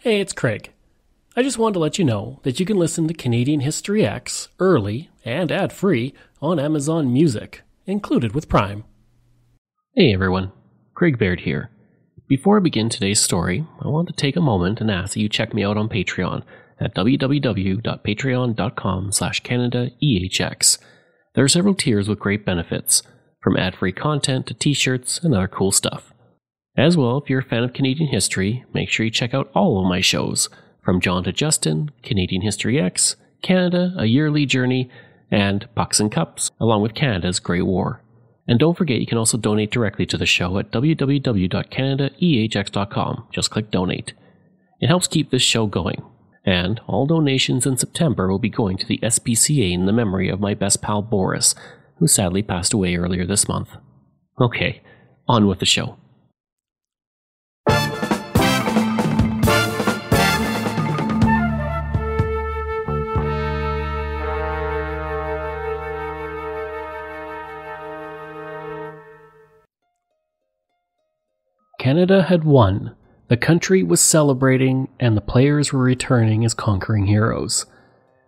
Hey, it's Craig. I just wanted to let you know that you can listen to Canadian History X early and ad-free on Amazon Music, included with Prime. Hey everyone, Craig Baird here. Before I begin today's story, I want to take a moment and ask that you check me out on Patreon at www.patreon.com/CanadaEHX. There are several tiers with great benefits, from ad-free content to t-shirts and other cool stuff. As well, if you're a fan of Canadian history, make sure you check out all of my shows, from John to Justin, Canadian History X, Canada, A Yearly Journey, and Pucks and Cups, along with Canada's Great War. And don't forget you can also donate directly to the show at www.canadaehx.com. Just click donate. It helps keep this show going. And all donations in September will be going to the SPCA in the memory of my best pal Boris, who sadly passed away earlier this month. Okay, on with the show. Canada had won, the country was celebrating, and the players were returning as conquering heroes.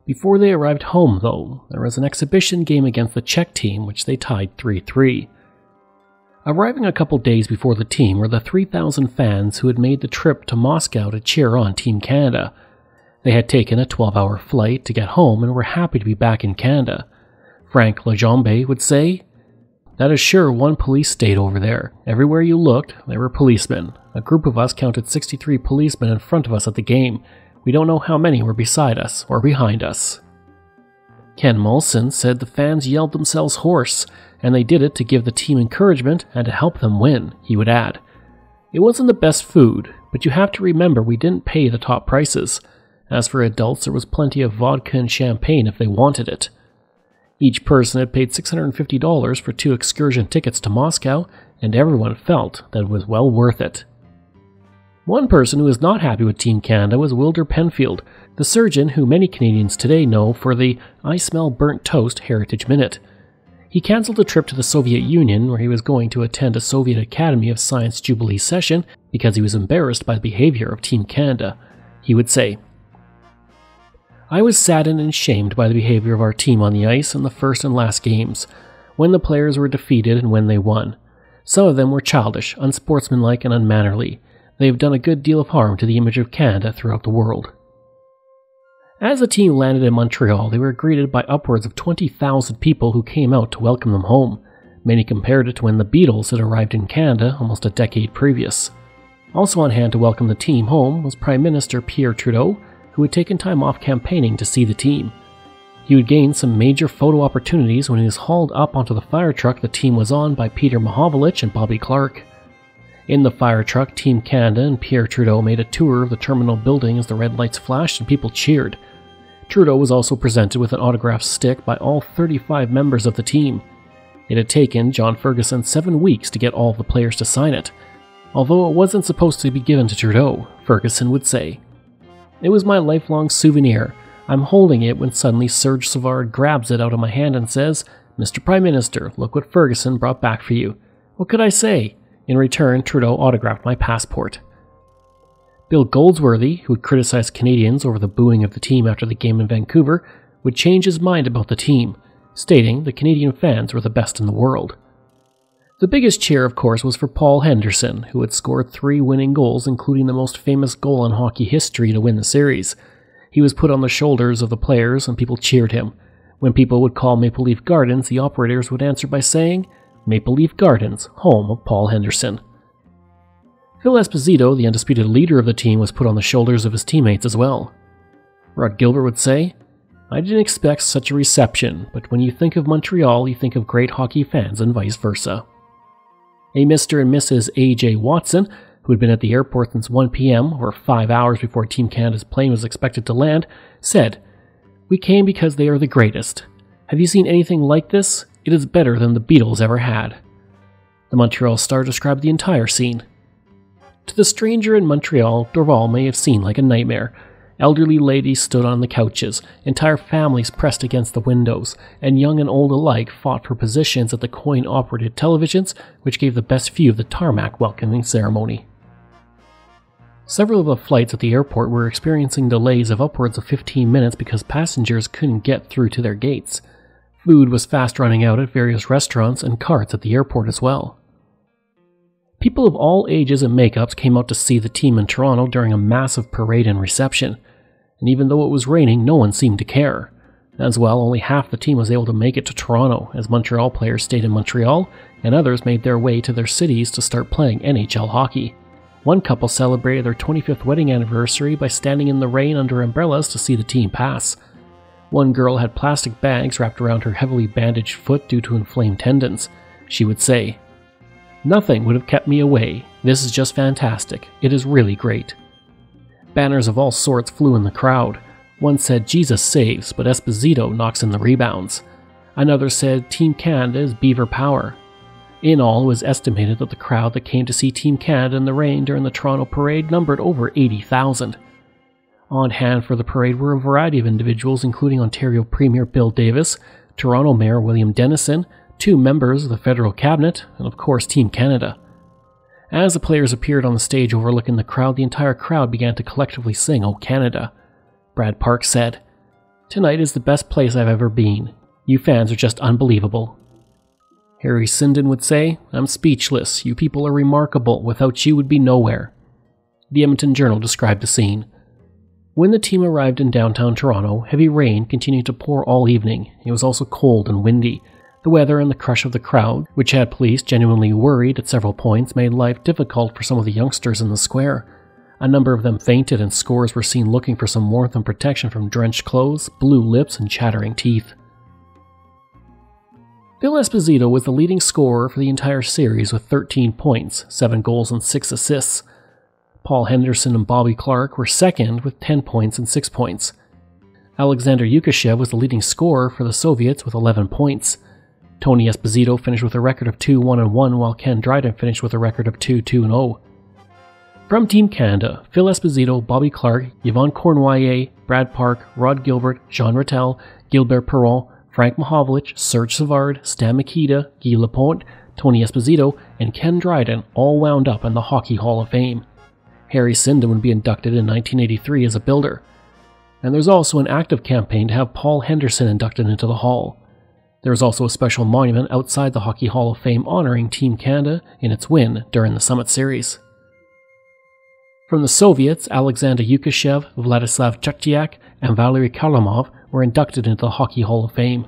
Before they arrived home, though, there was an exhibition game against the Czech team which they tied 3-3. Arriving a couple days before the team were the 3,000 fans who had made the trip to Moscow to cheer on Team Canada. They had taken a 12-hour flight to get home and were happy to be back in Canada. Frank Legendre would say, "That is sure one police state over there. Everywhere you looked, there were policemen. A group of us counted 63 policemen in front of us at the game. We don't know how many were beside us or behind us." Ken Molson said the fans yelled themselves hoarse, and they did it to give the team encouragement and to help them win, he would add. "It wasn't the best food, but you have to remember we didn't pay the top prices. As for adults, there was plenty of vodka and champagne if they wanted it." Each person had paid $650 for 2 excursion tickets to Moscow, and everyone felt that it was well worth it. One person who was not happy with Team Canada was Wilder Penfield, the surgeon who many Canadians today know for the "I Smell Burnt Toast" Heritage Minute. He cancelled a trip to the Soviet Union where he was going to attend a Soviet Academy of Science Jubilee session because he was embarrassed by the behavior of Team Canada. He would say, "I was saddened and shamed by the behavior of our team on the ice in the first and last games, when the players were defeated and when they won. Some of them were childish, unsportsmanlike, and unmannerly. They have done a good deal of harm to the image of Canada throughout the world." As the team landed in Montreal, they were greeted by upwards of 20,000 people who came out to welcome them home. Many compared it to when the Beatles had arrived in Canada almost a decade previous. Also on hand to welcome the team home was Prime Minister Pierre Trudeau, who had taken time off campaigning to see the team. He would gain some major photo opportunities when he was hauled up onto the fire truck the team was on by Peter Mahovlich and Bobby Clark. In the fire truck, Team Canada and Pierre Trudeau made a tour of the terminal building as the red lights flashed and people cheered. Trudeau was also presented with an autograph stick by all 35 members of the team. It had taken John Ferguson 7 weeks to get all of the players to sign it. Although it wasn't supposed to be given to Trudeau, Ferguson would say, "It was my lifelong souvenir. I'm holding it when suddenly Serge Savard grabs it out of my hand and says, 'Mr. Prime Minister, look what Ferguson brought back for you.' What could I say? In return, Trudeau autographed my passport." Bill Goldsworthy, who had criticized Canadians over the booing of the team after the game in Vancouver, would change his mind about the team, stating the Canadian fans were the best in the world. The biggest cheer, of course, was for Paul Henderson, who had scored 3 winning goals, including the most famous goal in hockey history to win the series. He was put on the shoulders of the players and people cheered him. When people would call Maple Leaf Gardens, the operators would answer by saying, "Maple Leaf Gardens, home of Paul Henderson." Phil Esposito, the undisputed leader of the team, was put on the shoulders of his teammates as well. Rod Gilbert would say, "I didn't expect such a reception, but when you think of Montreal, you think of great hockey fans and vice versa." A Mr. and Mrs. A.J. Watson, who had been at the airport since 1 p.m., or 5 hours before Team Canada's plane was expected to land, said, "We came because they are the greatest. Have you seen anything like this? It is better than the Beatles ever had." The Montreal Star described the entire scene. To the stranger in Montreal, Dorval may have seemed like a nightmare. Elderly ladies stood on the couches, entire families pressed against the windows, and young and old alike fought for positions at the coin-operated televisions, which gave the best view of the tarmac welcoming ceremony. Several of the flights at the airport were experiencing delays of upwards of 15 minutes because passengers couldn't get through to their gates. Food was fast running out at various restaurants and carts at the airport as well. People of all ages and makeups came out to see the team in Toronto during a massive parade and reception, and even though it was raining, no one seemed to care. As well, only half the team was able to make it to Toronto, as Montreal players stayed in Montreal, and others made their way to their cities to start playing NHL hockey. One couple celebrated their 25th wedding anniversary by standing in the rain under umbrellas to see the team pass. One girl had plastic bags wrapped around her heavily bandaged foot due to inflamed tendons. She would say, "Nothing would have kept me away. This is just fantastic. It is really great." Banners of all sorts flew in the crowd. One said Jesus saves, but Esposito knocks in the rebounds. Another said Team Canada is Beaver Power. In all, it was estimated that the crowd that came to see Team Canada in the rain during the Toronto parade numbered over 80,000. On hand for the parade were a variety of individuals, including Ontario Premier Bill Davis, Toronto Mayor William Dennison, 2 members of the federal cabinet, and of course Team Canada. As the players appeared on the stage overlooking the crowd, the entire crowd began to collectively sing "O Canada." Brad Park said, "Tonight is the best place I've ever been. You fans are just unbelievable." Harry Sinden would say, "I'm speechless. You people are remarkable. Without you, would be nowhere." The Edmonton Journal described the scene. When the team arrived in downtown Toronto, heavy rain continued to pour all evening. It was also cold and windy. The weather and the crush of the crowd, which had police genuinely worried at several points, made life difficult for some of the youngsters in the square. A number of them fainted, and scores were seen looking for some warmth and protection from drenched clothes, blue lips, and chattering teeth. Phil Esposito was the leading scorer for the entire series with 13 points, 7 goals, and 6 assists. Paul Henderson and Bobby Clarke were second with 10 points and 6 points. Alexander Yukashev was the leading scorer for the Soviets with 11 points. Tony Esposito finished with a record of 2-1-1, while Ken Dryden finished with a record of 2-2-0. From Team Canada, Phil Esposito, Bobby Clarke, Yvonne Cournoyer, Brad Park, Rod Gilbert, Jean Rattel, Gilbert Perron, Frank Mahovlich, Serge Savard, Stan Mikita, Guy Lapointe, Tony Esposito, and Ken Dryden all wound up in the Hockey Hall of Fame. Harry Sinden would be inducted in 1983 as a builder. And there's also an active campaign to have Paul Henderson inducted into the Hall. There is also a special monument outside the Hockey Hall of Fame honoring Team Canada in its win during the Summit Series. From the Soviets, Alexander Yukashev, Vladislav Tretiak, and Valery Kharlamov were inducted into the Hockey Hall of Fame.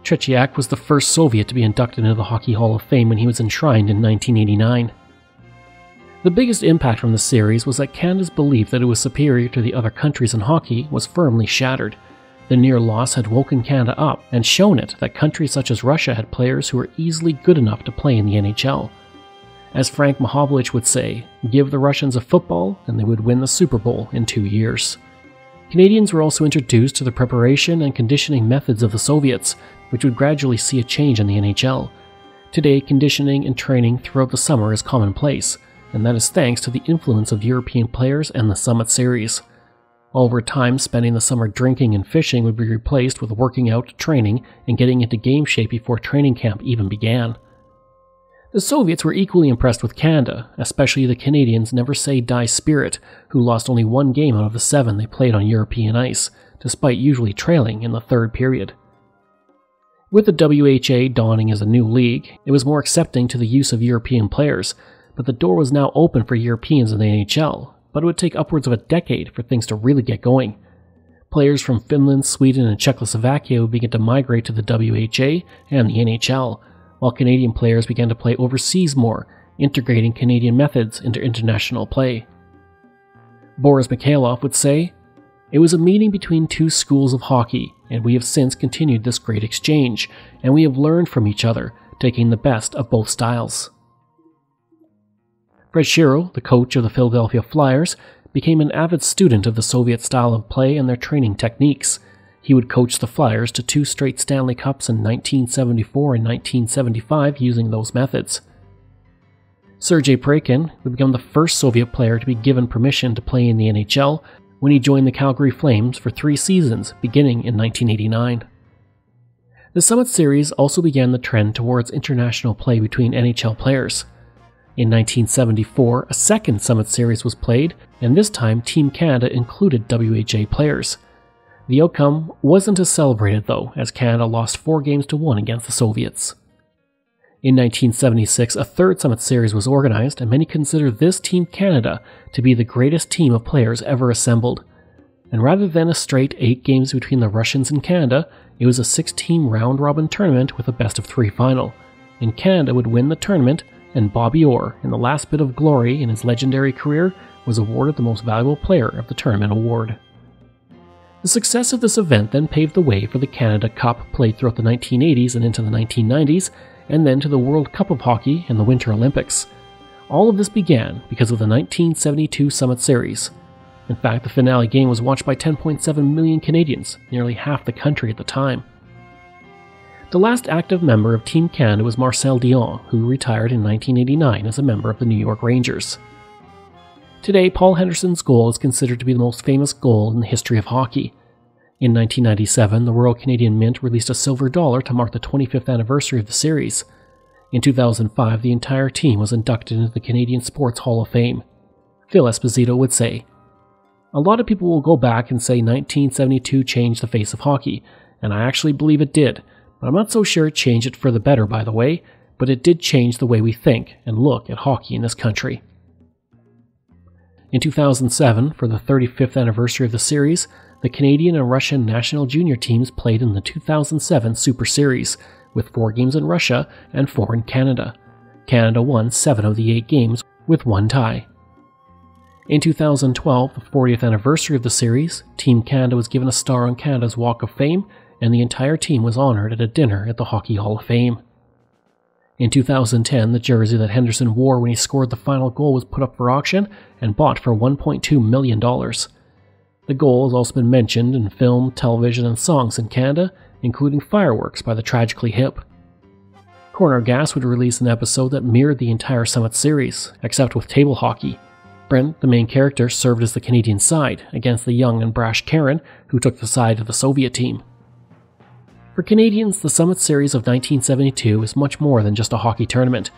Tretiak was the first Soviet to be inducted into the Hockey Hall of Fame when he was enshrined in 1989. The biggest impact from the series was that Canada's belief that it was superior to the other countries in hockey was firmly shattered. The near loss had woken Canada up and shown it that countries such as Russia had players who were easily good enough to play in the NHL. As Frank Mahovlich would say, give the Russians a football and they would win the Super Bowl in 2 years. Canadians were also introduced to the preparation and conditioning methods of the Soviets, which would gradually see a change in the NHL. Today, conditioning and training throughout the summer is commonplace, and that is thanks to the influence of European players and the Summit Series. Over time, spending the summer drinking and fishing would be replaced with working out, training, and getting into game shape before training camp even began. The Soviets were equally impressed with Canada, especially the Canadians' never-say-die spirit, who lost only 1 game out of the 7 they played on European ice, despite usually trailing in the third period. With the WHA dawning as a new league, it was more accepting to the use of European players, but the door was now open for Europeans in the NHL, but it would take upwards of a decade for things to really get going. Players from Finland, Sweden, and Czechoslovakia would begin to migrate to the WHA and the NHL, while Canadian players began to play overseas more, integrating Canadian methods into international play. Boris Mikhailov would say, "It was a meeting between 2 schools of hockey, and we have since continued this great exchange, and we have learned from each other, taking the best of both styles." Fred Shero, the coach of the Philadelphia Flyers, became an avid student of the Soviet style of play and their training techniques. He would coach the Flyers to 2 straight Stanley Cups in 1974 and 1975 using those methods. Sergei Prakin would become the first Soviet player to be given permission to play in the NHL when he joined the Calgary Flames for 3 seasons, beginning in 1989. The Summit Series also began the trend towards international play between NHL players. In 1974, a second Summit Series was played, and this time Team Canada included WHA players. The outcome wasn't as celebrated though, as Canada lost 4-1 against the Soviets. In 1976, a third Summit Series was organized, and many consider this Team Canada to be the greatest team of players ever assembled. And rather than a straight 8 games between the Russians and Canada, it was a 6-team round-robin tournament with a best-of-3 final, and Canada would win the tournament, and Bobby Orr, in the last bit of glory in his legendary career, was awarded the Most Valuable Player of the Tournament award. The success of this event then paved the way for the Canada Cup played throughout the 1980s and into the 1990s, and then to the World Cup of Hockey and the Winter Olympics. All of this began because of the 1972 Summit Series. In fact, the finale game was watched by 10.7 million Canadians, nearly half the country at the time. The last active member of Team Canada was Marcel Dionne, who retired in 1989 as a member of the New York Rangers. Today, Paul Henderson's goal is considered to be the most famous goal in the history of hockey. In 1997, the Royal Canadian Mint released a silver dollar to mark the 25th anniversary of the series. In 2005, the entire team was inducted into the Canadian Sports Hall of Fame. Phil Esposito would say, "A lot of people will go back and say 1972 changed the face of hockey, and I actually believe it did, but I'm not so sure it changed it for the better, by the way, but it did change the way we think and look at hockey in this country." In 2007, for the 35th anniversary of the series, the Canadian and Russian national junior teams played in the 2007 Super Series, with 4 games in Russia and 4 in Canada. Canada won 7 of the 8 games, with 1 tie. In 2012, the 40th anniversary of the series, Team Canada was given a star on Canada's Walk of Fame, and the entire team was honored at a dinner at the Hockey Hall of Fame. In 2010, the jersey that Henderson wore when he scored the final goal was put up for auction and bought for $1.2 million. The goal has also been mentioned in film, television, and songs in Canada, including Fireworks by the Tragically Hip. Corner Gas would release an episode that mirrored the entire Summit Series, except with table hockey. Brent, the main character, served as the Canadian side, against the young and brash Karen, who took the side of the Soviet team. For Canadians, the Summit Series of 1972 is much more than just a hockey tournament.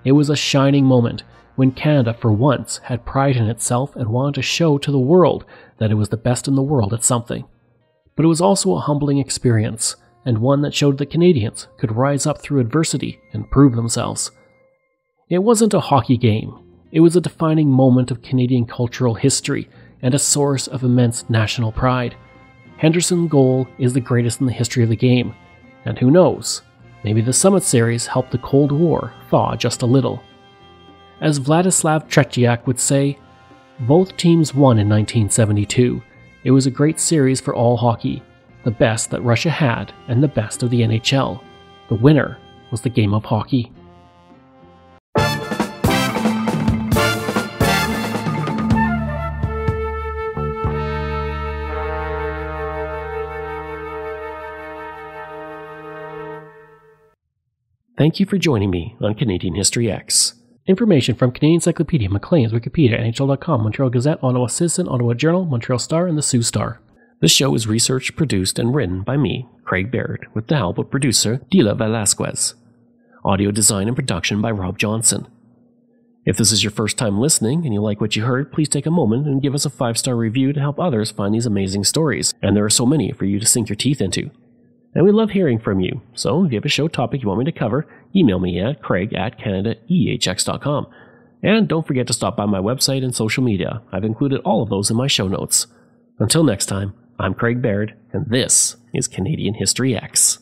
It was a shining moment, when Canada, for once, had pride in itself and wanted to show to the world that it was the best in the world at something. But it was also a humbling experience, and one that showed that Canadians could rise up through adversity and prove themselves. It wasn't a hockey game. It was a defining moment of Canadian cultural history and a source of immense national pride. Henderson's goal is the greatest in the history of the game, and who knows, maybe the Summit Series helped the Cold War thaw just a little. As Vladislav Tretiak would say, both teams won in 1972. It was a great series for all hockey, the best that Russia had and the best of the NHL. The winner was the game of hockey. Thank you for joining me on Canadian History X. Information from Canadian Encyclopedia, Maclean's, Wikipedia, NHL.com, Montreal Gazette, Ottawa Citizen, Ottawa Journal, Montreal Star, and the Sioux Star. This show is researched, produced, and written by me, Craig Baird, with the help of producer Dila Velasquez. Audio design and production by Rob Johnson. If this is your first time listening and you like what you heard, please take a moment and give us a 5-star review to help others find these amazing stories, and there are so many for you to sink your teeth into. And we love hearing from you, so if you have a show topic you want me to cover, email me at craig@canadaehx.com. And don't forget to stop by my website and social media. I've included all of those in my show notes. Until next time, I'm Craig Baird, and this is Canadian History X.